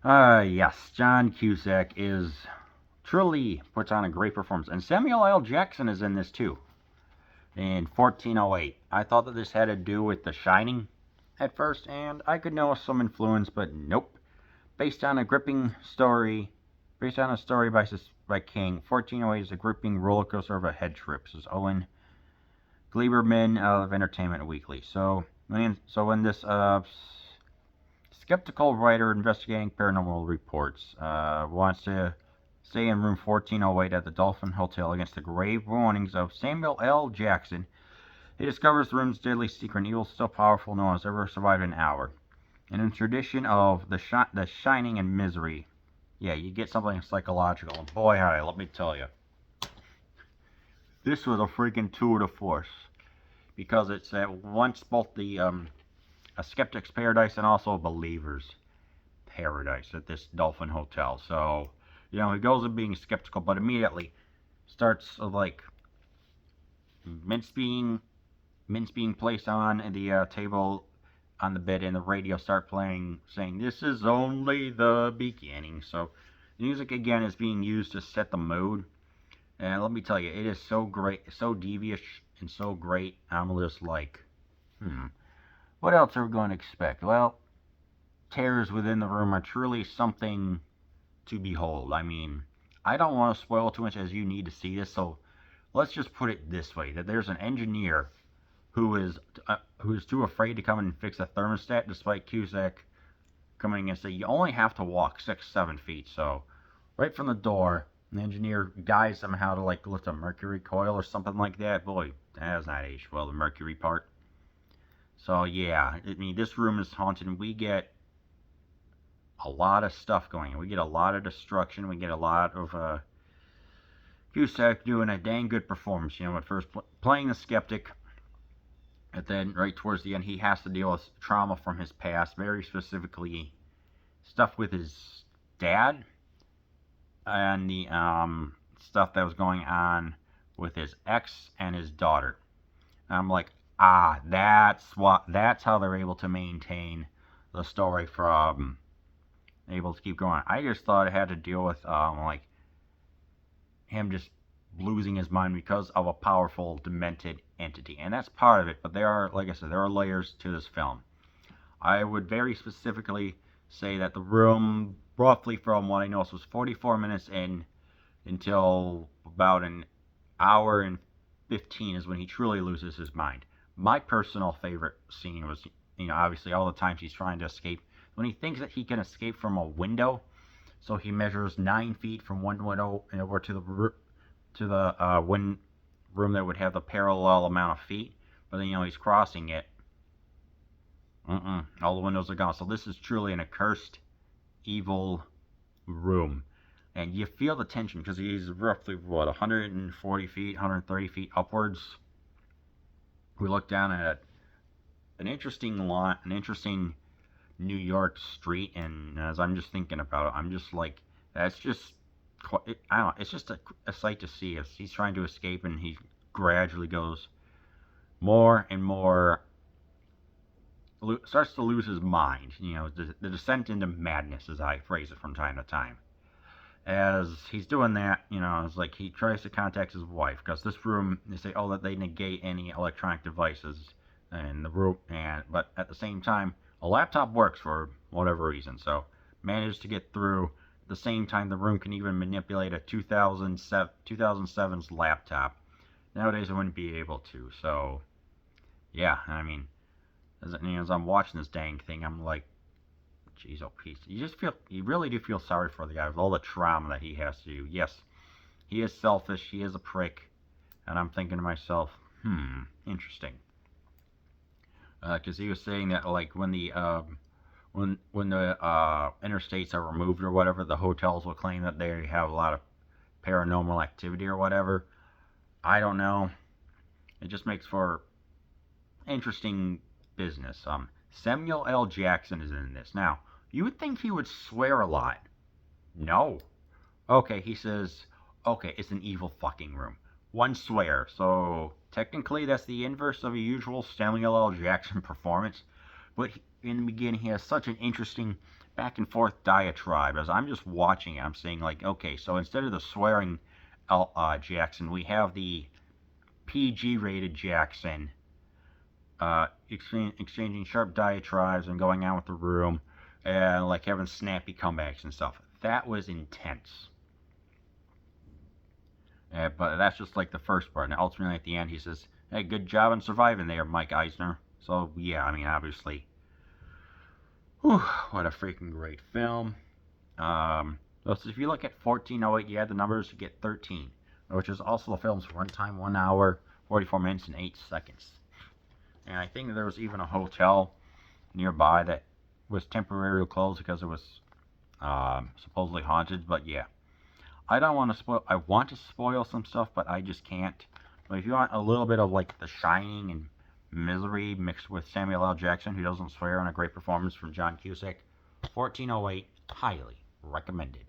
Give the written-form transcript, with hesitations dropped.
Yes, John Cusack is truly puts on a great performance. And Samuel L. Jackson is in this too, in 1408. I thought that this had to do with The Shining at first, and I could know some influence, but nope. Based on a gripping story, based on a story by King, 1408 is a gripping roller coaster of a head trip, says Owen Gleiberman of Entertainment Weekly. So when this skeptical writer investigating paranormal reports wants to stay in room 1408 at the Dolphin Hotel against the grave warnings of Samuel L. Jackson, he discovers the room's deadly secret and evil so powerful no one has ever survived an hour. And in tradition of the Shining and Misery, yeah, you get something psychological. And boy, howdy, let me tell you, this was a freaking tour de force because it's at once both the a skeptic's paradise and also a believer's paradise at this Dolphin Hotel. So, he goes in being skeptical, but immediately starts like mints being placed on the table on the bed, and the radio start playing, saying, "This is only the beginning." So, the music again is being used to set the mood. And let me tell you, it is so great, so devious, and so great. I'm just like, what else are we going to expect? Well, terrors within the room are truly something to behold. I mean, I don't want to spoil too much as you need to see this, so let's just put it this way: that there's an engineer who is too afraid to come and fix a thermostat, despite Cusack coming and say you only have to walk 6-7 feet. So right from the door, the engineer guides them how to like lift a mercury coil or something like that. Boy, that has not aged well, the mercury part. So yeah, I mean, this room is haunted, and we get a lot of stuff going on. We get a lot of destruction. We get a lot of Cusack doing a dang good performance. At first playing the skeptic, and then right towards the end, he has to deal with trauma from his past, very specifically stuff with his dad and the stuff that was going on with his ex and his daughter. And I'm like, that's how they're able to maintain the story from able to keep going. I just thought it had to deal with like him just losing his mind because of a powerful demented entity, and that's part of it. But there are, like I said, there are layers to this film. I would very specifically say that the room, roughly from what I know, was 44 minutes in until about an hour and 15 is when he truly loses his mind. My personal favorite scene was, obviously all the times he's trying to escape. When he thinks that he can escape from a window, so he measures 9 feet from one window over to the one room that would have the parallel amount of feet, but then he's crossing it. All the windows are gone. So this is truly an accursed, evil room, and you feel the tension because he's roughly 140 feet, 130 feet upwards. We look down at an interesting New York street, and as I'm just thinking about it, I'm just like, that's just, I don't know, it's just a sight to see as he's trying to escape, and he gradually goes more and more, starts to lose his mind. The descent into madness, as I phrase it from time to time. As he's doing that, it's like he tries to contact his wife, because this room, they say, that they negate any electronic devices in the room, but at the same time, a laptop works for whatever reason, so managed to get through. At the same time, the room can even manipulate a 2007's laptop. Nowadays, it wouldn't be able to. So, yeah, I mean, as I'm watching this dang thing, I'm like, jeez, oh, Pete, you really do feel sorry for the guy with all the trauma that he has to do. Yes, he is selfish, he is a prick, and I'm thinking to myself, interesting. Because he was saying that, like, when the interstates are removed or whatever, the hotels will claim that they have a lot of paranormal activity or whatever. I don't know. It just makes for interesting business. Samuel L. Jackson is in this. Now, you would think he would swear a lot. No. Okay, he says, okay, it's an evil fucking room. One swear. So, technically, that's the inverse of a usual Samuel L. Jackson performance. But in the beginning, he has such an interesting back and forth diatribe. As I'm just watching it, I'm saying, like, okay, so instead of the swearing Jackson, we have the PG rated Jackson exchanging sharp diatribes and going on with the room and like having snappy comebacks and stuff. That was intense. But that's just like the first part. And ultimately, at the end, he says, "Hey, good job on surviving there, Mike Eisner." So yeah, I mean, obviously, whew, what a freaking great film. So if you look at 1408, you add the numbers, you get 13, which is also the film's runtime, 1 hour, 44 minutes, and 8 seconds. And I think there was even a hotel nearby that was temporarily closed because it was supposedly haunted. But yeah, I don't want to spoil. I want to spoil some stuff, but I just can't. But if you want a little bit of like The Shining and Misery mixed with Samuel L. Jackson, who doesn't swear, and a great performance from John Cusack, 1408, highly recommended.